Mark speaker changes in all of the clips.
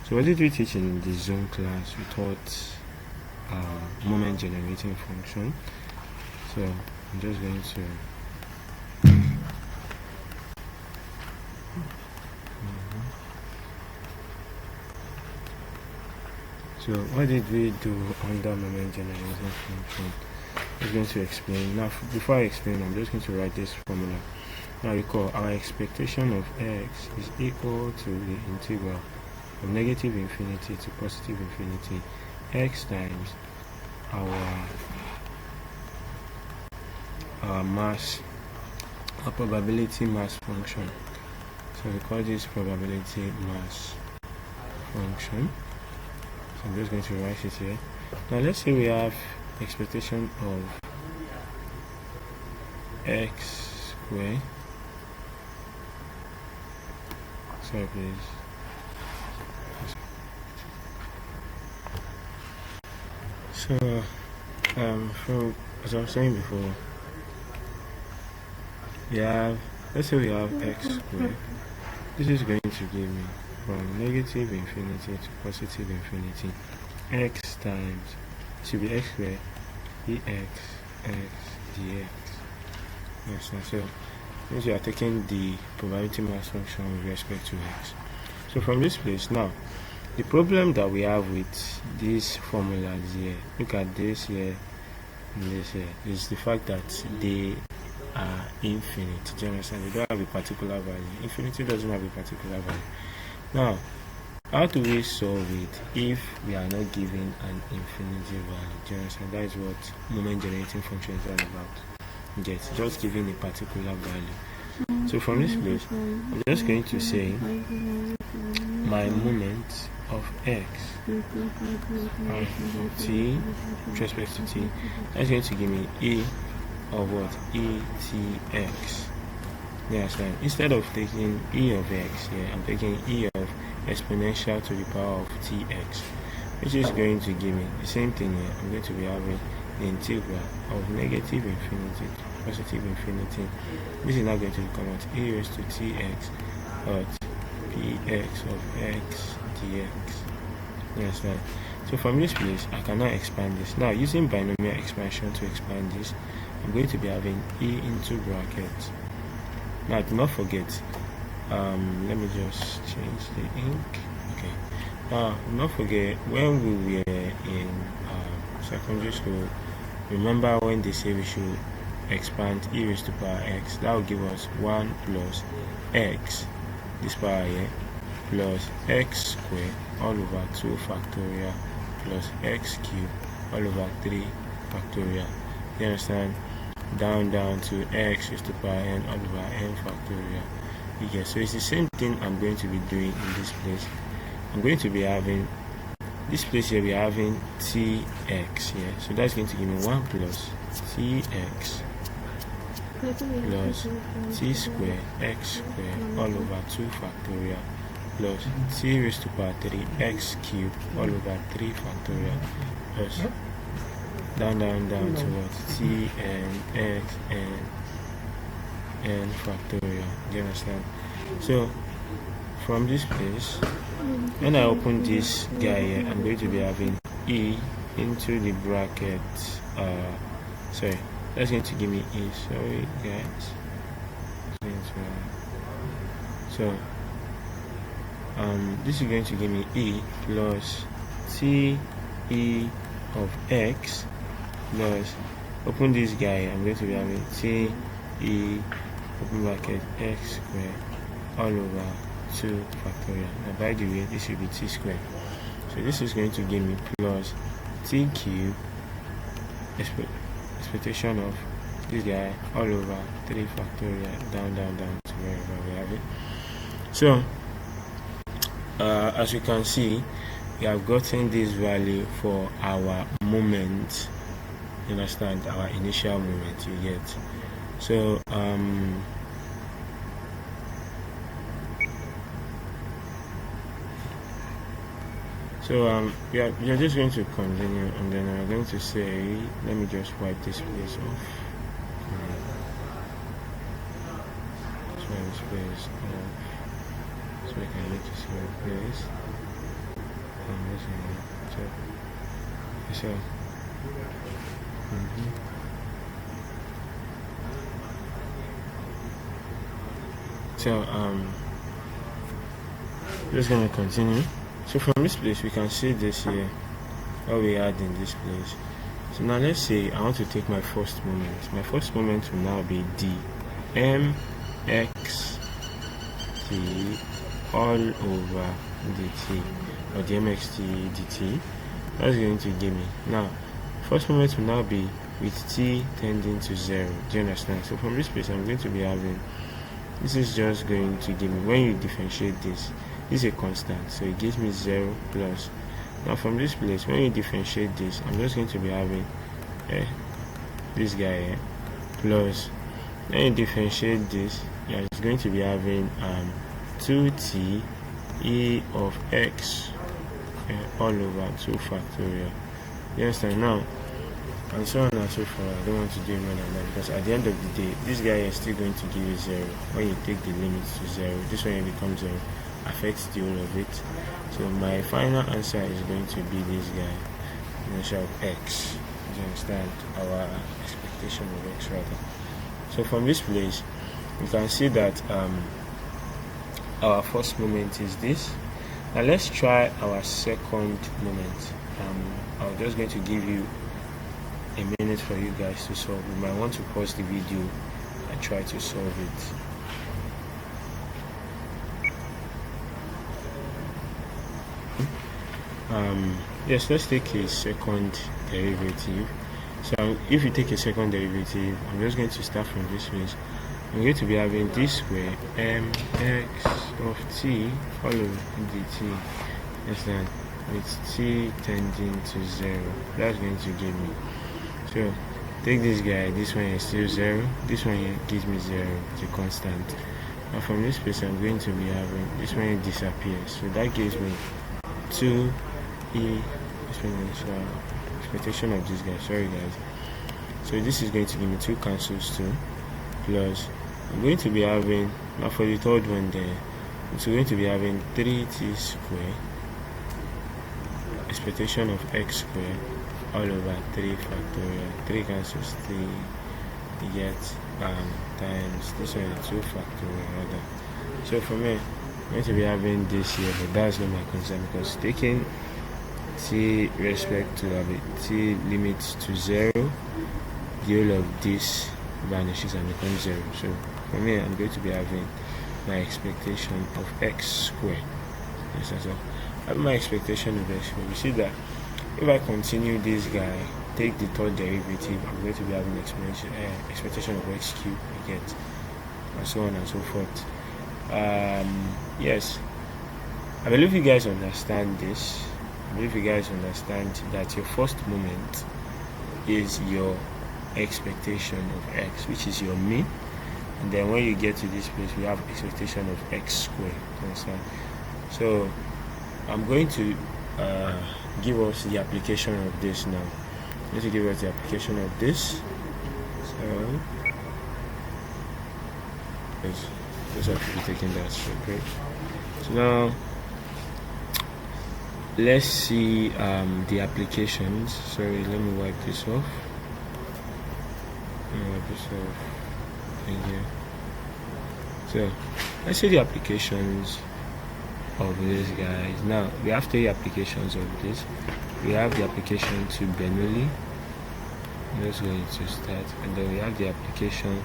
Speaker 1: So what did we teach in the zone class? We taught moment generating function. So I'm just going to So what did we do under moment generating function? I'm going to explain. Now before I explain, I'm just going to write this formula. Now recall, our expectation of x is equal to the integral from negative infinity to positive infinity x times our mass, our probability mass function. So we call this probability mass function. So I'm just going to write it here. Now let's say we have expectation of x squared. Sorry, please. So, from as I was saying before, let's say we have x squared. This is going to give me from negative infinity to positive infinity x times, it should be x squared dx x dx. Yes, so since we are taking the probability mass function with respect to x. So from this place now, the problem that we have with these formulas here, look at this here and this here, is the fact that they are infinite. Do you understand? They don't have a particular value. Infinity doesn't have a particular value. Now, how do we solve it if we are not given an infinity value? Do you understand? That is what moment generating function is all about. Yes, just giving a particular value. So from this place, I'm just going to say my moment of x t with respect to t, that's going to give me e of what? etx. Yes, right. Instead of taking e of x here, I'm taking e of exponential to the power of tx, which is going to give me the same thing here. I'm going to be having the integral of negative infinity to positive infinity. This is now going to become what? E raised to tx at px of x dx. Yes, right. So from this place, I cannot expand this. Now, using binomial expansion to expand this, I'm going to be having e into brackets. Now, do not forget, let me just change the ink. Okay. Now, do not forget, when we were in secondary school, remember when they say we should expand e raised to power x, that will give us 1 plus x, this power here, plus x squared all over 2 factorial plus x cubed all over 3 factorial. You understand? Down to x raised to power n all over n factorial. Okay, so it's the same thing I'm going to be doing in this place. I'm going to be having this place here, we're having tx here, so that's going to give me 1 plus tx plus t squared x squared all over 2 factorial plus t raised to power 3 x cubed all over 3 factorial plus down to what? T and x and n factorial. Do you understand? So from this place, when I open this guy here, I'm going to be having e into the bracket. Sorry, that's going to give me e. Sorry, guys. So this is going to give me e plus t e of x plus, open this guy, I'm going to be having t e open bracket x squared all over 2 factorial. Now by the way, this will be t squared, so this is going to give me plus t cubed expectation of this guy all over 3 factorial down to wherever we have it. So as you can see, we have gotten this value for our moment. You understand? Our initial moment, you get. So we are just going to continue, and then I'm going to say, let me just wipe this place off. Let's wipe this place off so we can get to see my place. So just gonna continue. So from this place we can see this here, what we had in this place. So now let's say I want to take my first moment. My first moment will now be d mx t all over dt, or the mxt dt. That's going to give me, now first moment will now be with t tending to 0. Do you understand? So from this place I'm going to be having, this is just going to give me, when you differentiate this is a constant, so it gives me 0 plus. Now from this place, when you differentiate this, I'm just going to be having this guy here plus, when you differentiate this, it's going to be having 2t e of x all over 2 factorial. You understand? Now, and so on and so forth. I don't want to do more than that, because at the end of the day, this guy is still going to give you 0. When you take the limits to 0, this one becomes 0, affects the whole of it. So my final answer is going to be this guy, measure of x. You understand? Our expectation of x rather. So from this place, you can see that our first moment is this. Now let's try our second moment. I'm just going to give you a minute for you guys to solve. You might want to pause the video and try to solve it. Yes, let's take a second derivative. So if you take a second derivative, I'm just going to start from this place. I'm going to be having this square mx of t follow dt, understand, with t tending to 0. That's going to give me, so take this guy, this one is still 0, this one here gives me 0, it's a constant. Now from this place I'm going to be having, this one disappears, so that gives me 2 e exponential expectation of this guy, sorry guys. So this is going to give me 2 cancels 2 plus, I'm going to be having, now for the third one there, it's going to be having 3t square expectation of x square all over 3 factorial, 3 cancels 3, you get times this one 2 factorial rather. So for me, I'm going to be having this here, but that's not my concern, because taking t respect to have it t limits to 0, the whole of this vanishes and becomes 0. So for me, I'm going to be having my expectation of x square. Yes, so I have my expectation of x square. You see that if I continue this guy, take the third derivative, I'm going to be having expectation of x cubed, I get, and so on and so forth. Yes, I believe you guys understand this. I believe you guys understand that your first moment is your expectation of x, which is your mean, and then when you get to this place, we have expectation of x squared. Understand? So I'm going to give us the application of this now. I'm going to give us the application of this. So just have to be taking that straight, right? So now let's see the applications. Sorry, let me wipe this off. Thank you. So let's see the applications of this, guys. Now we have 3 applications of this. We have the application to Bernoulli. I'm just going to start, and then we have the application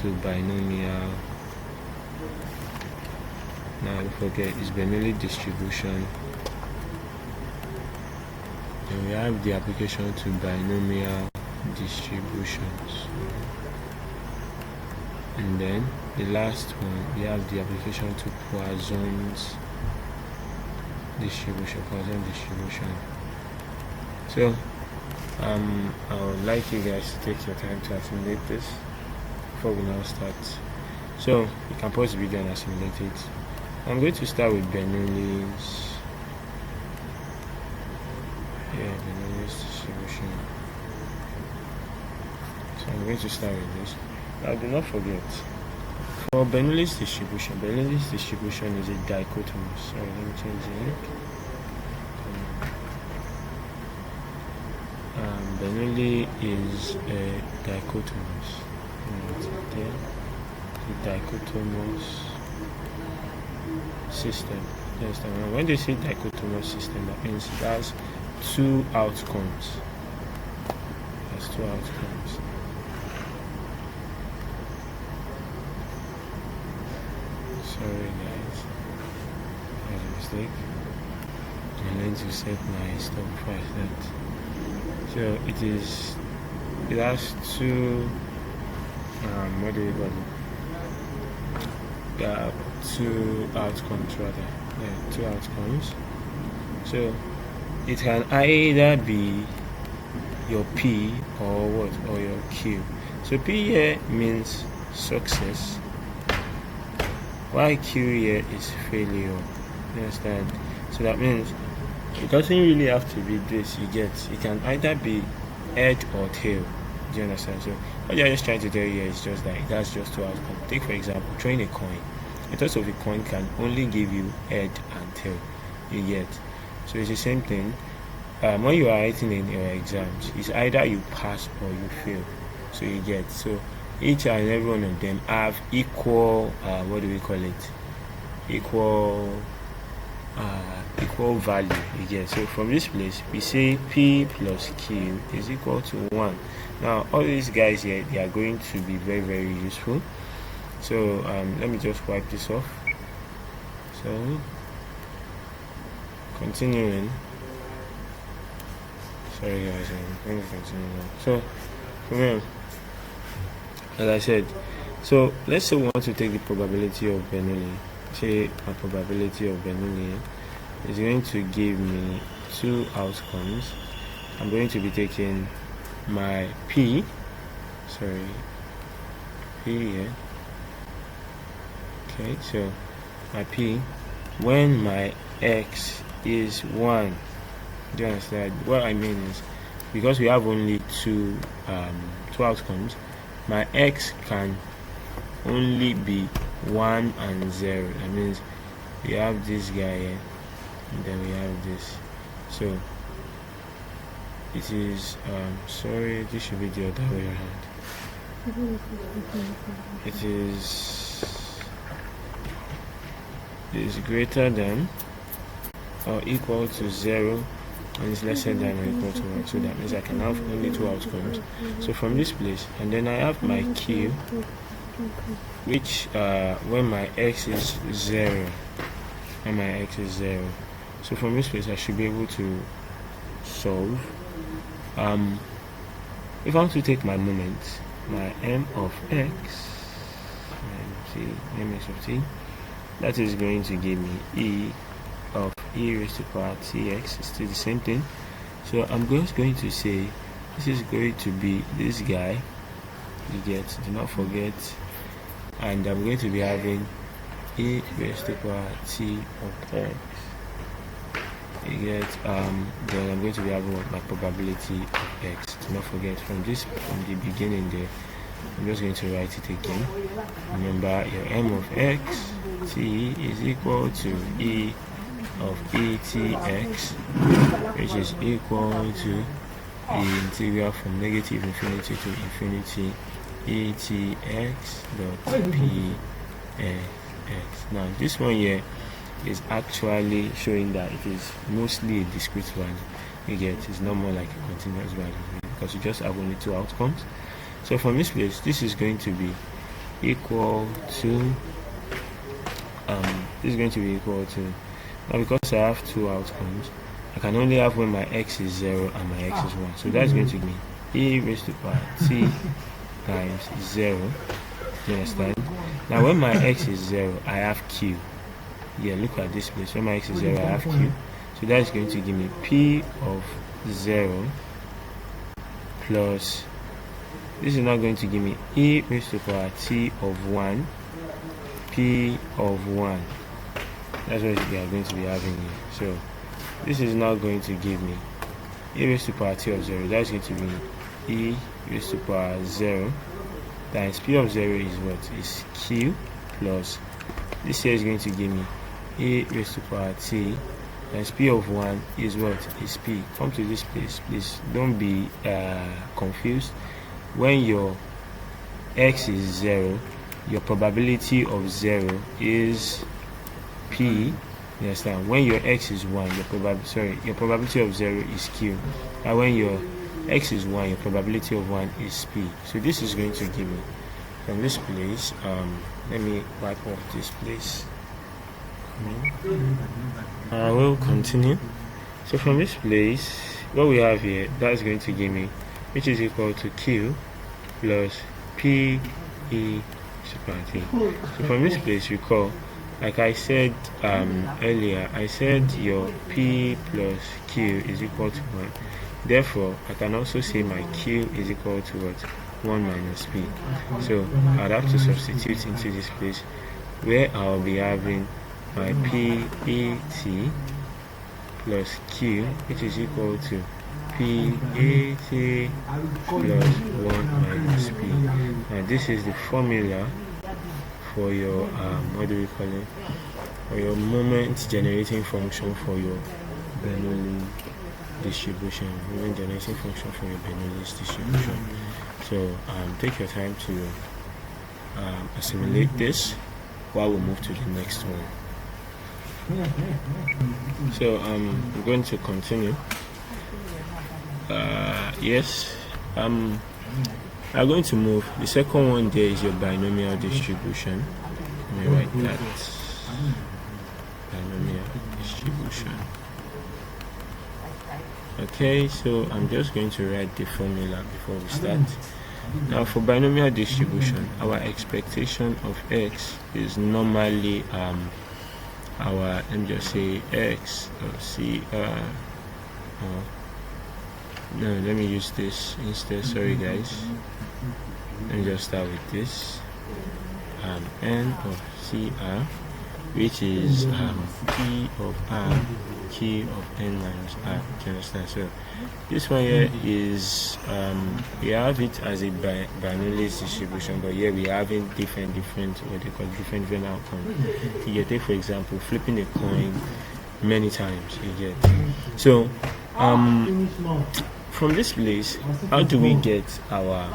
Speaker 1: to binomial. Now don't forget, it's Bernoulli distribution. And we have the application to binomial distributions, and then the last one, we have the application to Poisson's distribution. So I would like you guys to take your time to assimilate this before we now start. So you can pause the video and assimilate it. I'm going to start with Bernoulli's distribution. So I'm going to start with this. Now do not forget, for Bernoulli's distribution is a dichotomous. Sorry, let me change the ink. Bernoulli is a dichotomous. The dichotomous system. Yes, when they say dichotomous system, that means it has two outcomes. Sorry guys, that was a mistake. I'm going to set my stop before I start. So it has two what do you call it? Two outcomes rather. Yeah, two outcomes. So it can either be your P or what, or your Q. So P here means success, while Q here is failure. You understand? So that means it doesn't really have to be this. It can either be head or tail. Do you understand? So what you're just trying to tell you here is just that that's just two outcomes. Take for example, throwing a coin. The toss of the coin can only give you head and tail. You get? So it's the same thing. When you are writing in your exams, it's either you pass or you fail. So you get. So each and every one of them have equal what do we call it? Equal value. You get. So from this place we say P plus Q is equal to 1. Now all these guys here, they are going to be very, very useful. So let me just wipe this off. So continuing. Sorry guys, I'm going to continue now. So from here, as I said, so let's say we want to take the probability of Bernoulli. Say my probability of Bernoulli is going to give me two outcomes. I'm going to be taking my P here. Okay, so my P when my X is 1. Do you understand? What I mean is, because we have only two outcomes, my X can only be 1 and 0. That means we have this guy here, and then we have this. So it is sorry, this should be the other way around. It is greater than or equal to 0 and is lesser than or equal to 1. So that means I can have only two outcomes. So from this place, and then I have my Q, which when my X is 0, so from this place I should be able to solve. If I want to take my moment, my M of X, M of T, that is going to give me E of e raised to power tx. It's still the same thing. So I'm just going to say this is going to be this guy. You get, do not forget, and I'm going to be having e raised to power t of x. You get, then I'm going to be having my probability of x. Do not forget, from the beginning there, I'm just going to write it again. Remember, your m of x t is equal to e of etx, which is equal to the integral from negative infinity to infinity etx dot px. Now this one here is actually showing that it is mostly a discrete value. You get, it's not more like a continuous value because you just have only two outcomes. So from this place, this is going to be equal to now, because I have two outcomes, I can only have when my x is 0 and my x is 1. So that's going to give me e raised to power t times 0. You understand? Now when my x is 0, I have q. Yeah, look at this place. When my x is 0, I have q. So that's going to give me p of 0 plus, this is now going to give me e raised to power t of 1 p of 1. That's what we are going to be having here. So this is now going to give me e raised to power t of 0. That's going to be e raised to power 0 times p of 0 is what? Is q, plus this here is going to give me e raised to power t times p of 1 is what? Is p. Come to this place, please don't be confused. When your x is 0, your probability of 0 is p. You understand? When your x is 1, your probability of 0 is q. And when your x is 1, your probability of 1 is p. So this is going to give me, from this place, let me wipe off this place. I will continue. So from this place, what we have here, that's going to give me, which is equal to q plus p e super t. So from this place, recall, like I said earlier, I said your p plus q is equal to 1. Therefore, I can also say my q is equal to what? 1 minus p. So I'd have to substitute into this place, where I'll be having my p e t plus q, which is equal to p e t plus 1 minus p. Now this is the formula for your what do we call it? For your moment generating function for your Bernoulli distribution. Moment generating function for your Bernoulli distribution. So take your time to assimilate this while we move to the next one. So I'm going to continue. Yes, I'm going to move. The second one there is your binomial distribution. Let me write that. Binomial distribution. Okay, so I'm just going to write the formula before we start. Now for binomial distribution, our expectation of x is normally our, let me just say x or c no, let me use this instead. Sorry guys, let me just start with this n of cr, which is p of r q of n minus r. Do you understand? So this one here is we have it as a Bernoulli distribution, but here we are having different what they call different outcomes. You get, for example, flipping a coin many times. You get. So from this place, how do we get our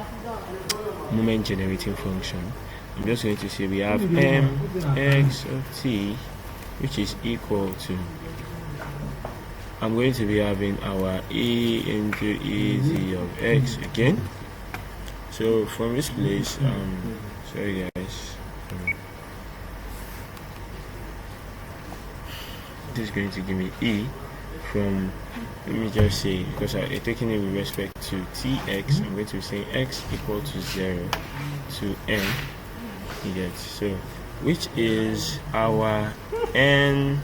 Speaker 1: moment generating function? I'm just going to say we have m x of t, which is equal to, I'm going to be having our e into e t of x again. So from this place, sorry guys, this is going to give me e from, let me just say, because I'm taking it with respect to tx, I'm going to be saying x equal to 0 to n. You get, so which is our n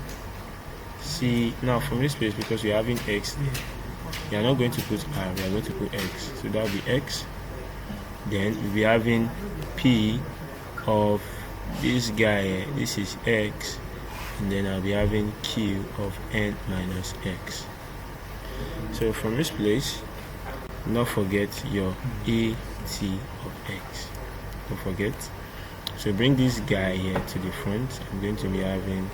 Speaker 1: c. Now from this place, because we're having x there, we are not going to put r, we are going to put x. So that will be x. Then we'll be having p of this guy, this is x, and then I'll be having q of n minus x. So from this place, not forget your e t of x. Don't forget. So bring this guy here to the front. I'm going to be having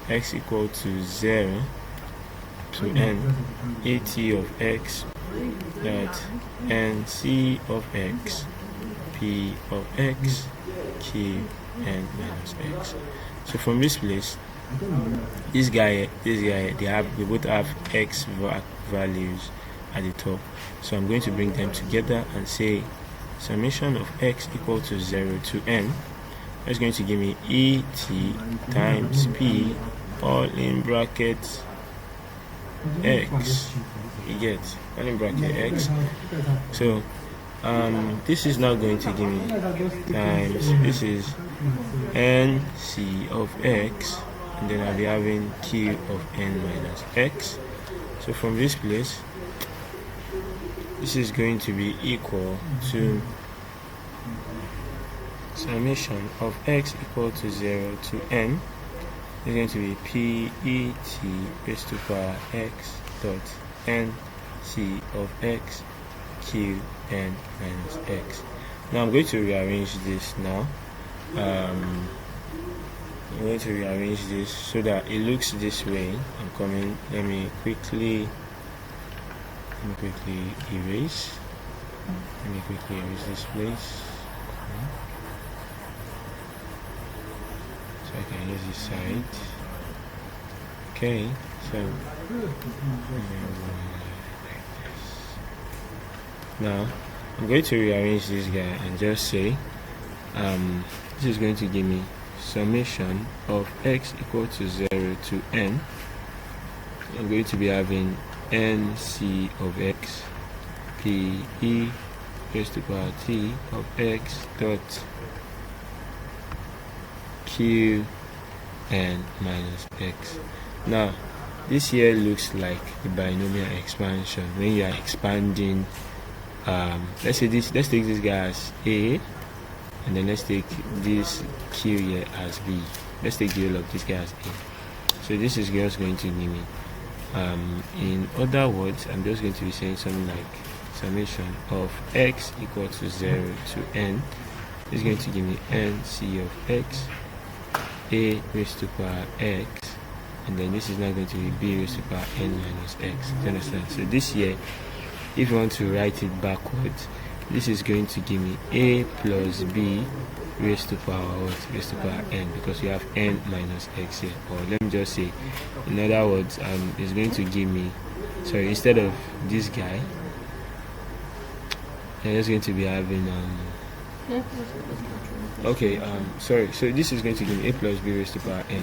Speaker 1: x equal to 0 to n at of x dot n c of x p of x q n minus x. So from this place, this guy, they both have x values at the top. So I'm going to bring them together and say summation of x equal to 0 to n. That's going to give me et times p, all in brackets x. You get, all in bracket x. So this is now going to give me times, this is nc of x, and then I'll be having q of n minus x. So from this place, this is going to be equal to summation of x equal to 0 to n is going to be p e t raised to power x dot n c of x q n minus x. Now I'm going to rearrange this now. I'm going to rearrange this so that it looks this way. I'm coming. Let me quickly erase. Let me quickly erase this place. So I can use this side. Okay, so now I'm going to rearrange this guy and just say this is going to give me summation of x equal to 0 to n. I'm going to be having nc of x p e raised to power t of x dot q n minus x. Now this here looks like a binomial expansion when you are expanding. Let's take this guy as a, and then let's take this q here as b. Let's take the whole of this guy as a. So this is just going to give me in other words, I'm just going to be saying something like summation of x equal to 0 to n is going to give me nc of x a raised to power x, and then this is now going to be b raised to power n minus x. Do you understand? So this here, if you want to write it backwards, this is going to give me a plus b raised to power what? Raised to power n, because you have n minus x here. Or let me just say, in other words, it's going to give me, sorry, instead of this guy, I'm just going to be having okay, sorry, so this is going to give me a plus b raised to power n.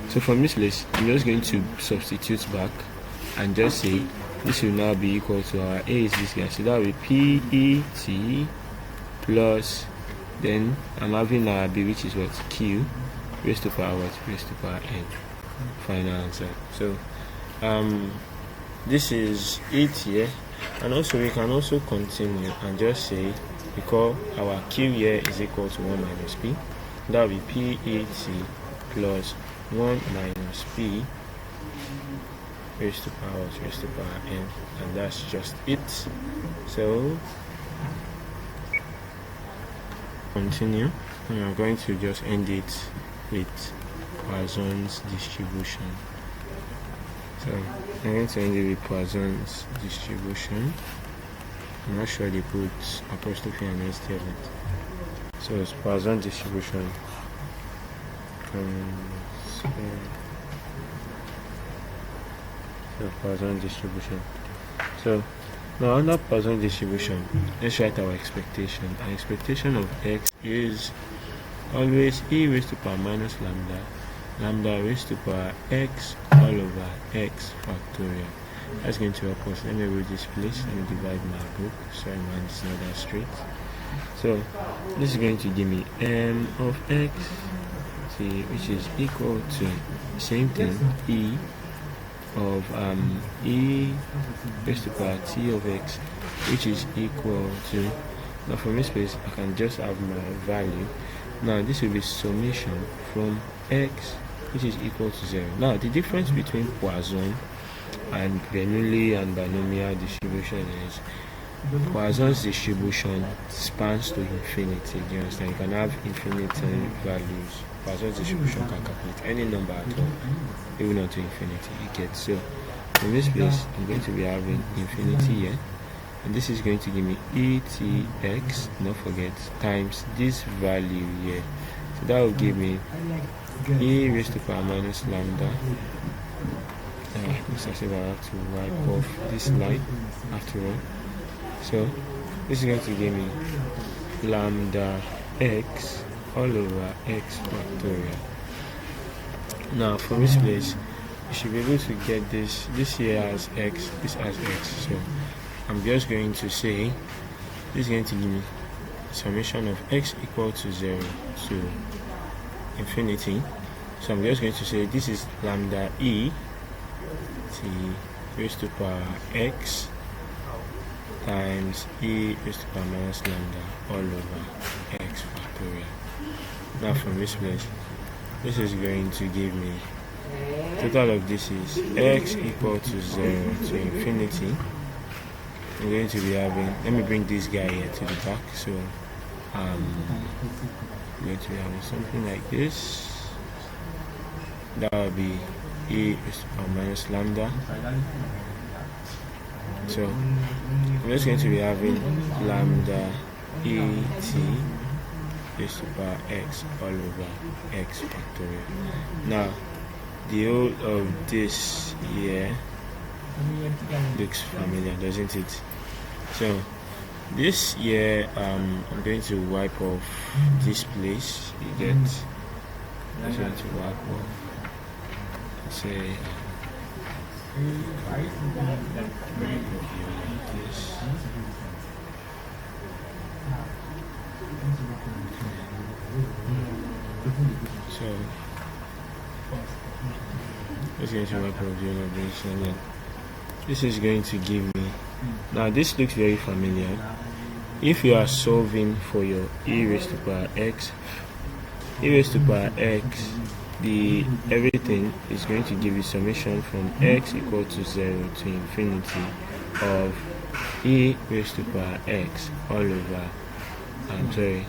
Speaker 1: So from this place, I'm just going to substitute back and just say this will now be equal to our a is this guy, so that will be p e t plus, then I'm having our b, which is what? Q raised to power what? Raised to power n. Final answer. So this is it here, and also we can also continue and just say, we call our q here is equal to 1 minus p. That will be p e t plus 1 minus p raised to power n, and that's just it. So continue, and I'm going to just end it with Poisson's distribution. So I'm going to end it with Poisson's distribution. I'm not sure they put apostrophe and instead of it. So it's Poisson distribution. Poisson distribution. So now under Poisson distribution, let's write our expectation. Our expectation of x is always e raised to power minus lambda raised to power x all over x factorial. That's going to help us. Let me read this place. Let me divide my book. Sorry man, it's not that straight. So this is going to give me m of x, which is equal to the same thing, e of e raised to power t of x, which is equal to, now from this place I can just have my value. Now this will be summation from x, which is equal to 0. Now the difference between Poisson and Bernoulli and binomial distribution is Poisson's distribution spans to infinity. Do you understand? You can have infinite values. Poisson's distribution can calculate any number at all, even up to infinity. You get, so in this place I'm going to be having infinity here, and this is going to give me etx, don't forget, times this value here. So that will give me e raised to power minus lambda. Looks as if I have to wipe off this line after all. So this is going to give me lambda x all over x factorial. Now from this place, you should be able to get this here as x, this as x. So I'm just going to say this is going to give me summation of x equal to 0 to infinity. So I'm just going to say this is lambda e t raised to power x times e raised to power minus lambda all over x factorial. Now from this place, this is going to give me total of this is x equal to 0 to infinity. I'm going to be having, let me bring this guy here to the back. So I'm going to be having something like this. that will be e raised to the power minus lambda. So I'm just going to be having lambda et raised to the power x all over x factorial. Now the whole of this here looks familiar, doesn't it? So this here, I'm going to wipe off this place. You get, I'm going to wipe off. Say this. So let's get to wipe off the innovation. This is going to give me. Now this looks very familiar. If you are solving for your e raised to the power x, the everything is going to give you summation from x equal to 0 to infinity of e raised to the power x all over. I'm sorry,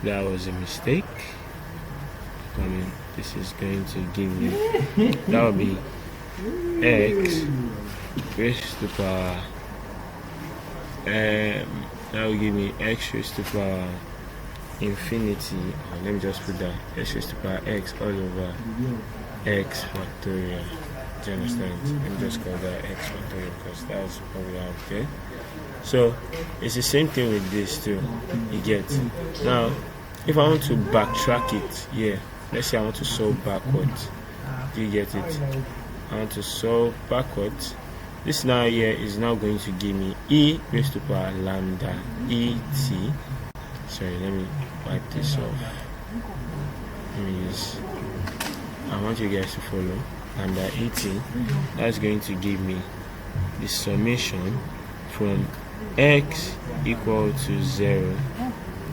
Speaker 1: that was a mistake. This is going to give me, that will be x raised to the power, that will give me x raised to the power infinity, let me just put that, x raised to the power x all over x factorial. Do you understand? Let me just call that x factorial because that's what we have there. So it's the same thing with this too, you get. Now if I want to backtrack it, let's say I want to solve backwards. Do you get it? I want to solve backwards. This now here is now going to give me e raised to the power lambda et. Sorry, let me wipe this off. I want you guys to follow. Lambda et, that's going to give me the summation from x equal to 0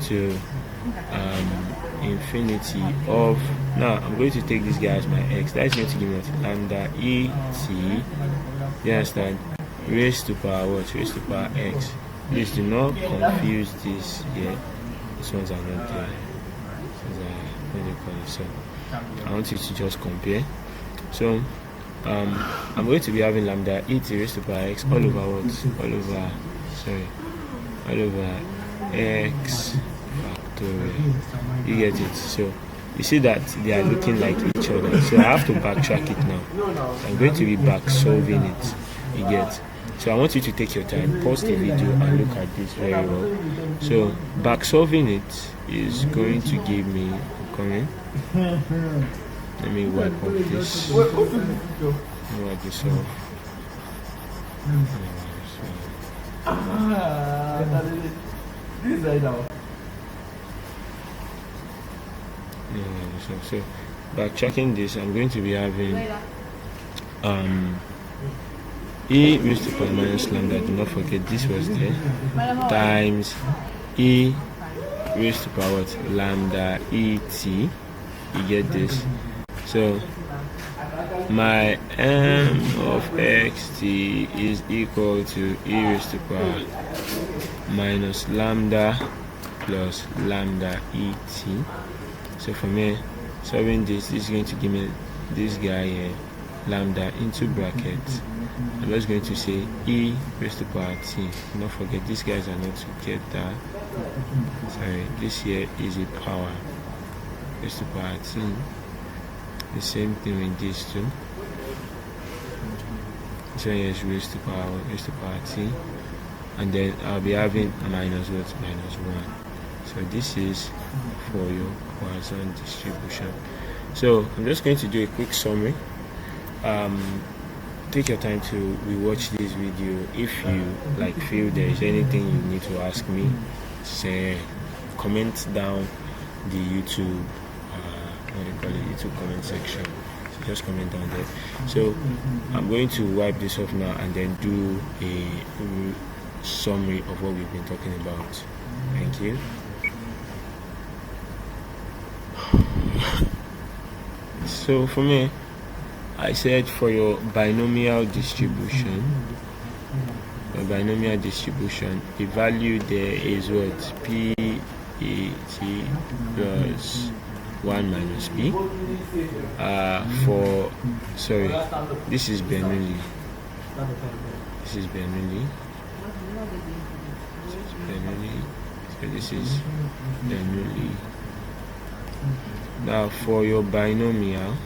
Speaker 1: to infinity of, now I'm going to take this guy as my x, that's going to give me lambda et, you understand, raised to power what? Raised to power x. Please do not confuse this here. These ones are not there. So I want you to just compare. So I'm going to be having lambda et raised to power x all over what? All over x factorial. You get it? So you see that they are looking like each other. So I have to backtrack it now. I'm going to be back solving it. You get? So I want you to take your time, pause the video and look at this very well. So back solving it is going to give me, let me wipe off this. Let me wipe this off. So backtracking this, I'm going to be having e raised to the power minus lambda, do not forget this was there, times e raised to the power what? Lambda et. You get this? So my m of xt is equal to e raised to the power minus lambda plus lambda et. So for me, solving this is going to give me this guy here, lambda into brackets. I'm just going to say e raised to the power t. Do not forget these guys are not together. Sorry, this here is a power raised to the power t. The same thing with these two. So here is raised to the power t, and then I'll be having minus what? Minus 1. So this is for your Poisson distribution. So I'm just going to do a quick summary. Take your time to rewatch this video. If you feel there is anything you need to ask me, say comment down the YouTube YouTube comment section. So just comment down there. So I'm going to wipe this off now and then do a summary of what we've been talking about. Thank you. So for me, I said for your binomial distribution, the value there is what? P E T plus 1 minus b. This is Bernoulli. This is Bernoulli. So this is Bernoulli. Now for your binomial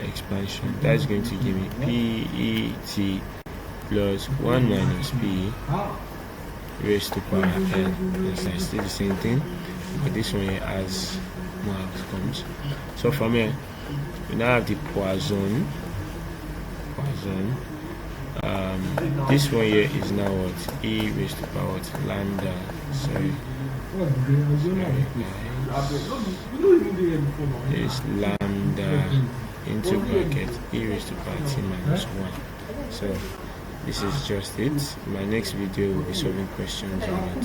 Speaker 1: expansion, that's going to give me PET plus 1 minus b raised to power n. It's still the same thing, but this one here has more outcomes. So from here, we now have the Poisson. This one here is now what? E raised to power what? Lambda. Sorry guys. Is lambda into bracket e raised to power t minus 1. So this is just it. My next video will be solving questions on it.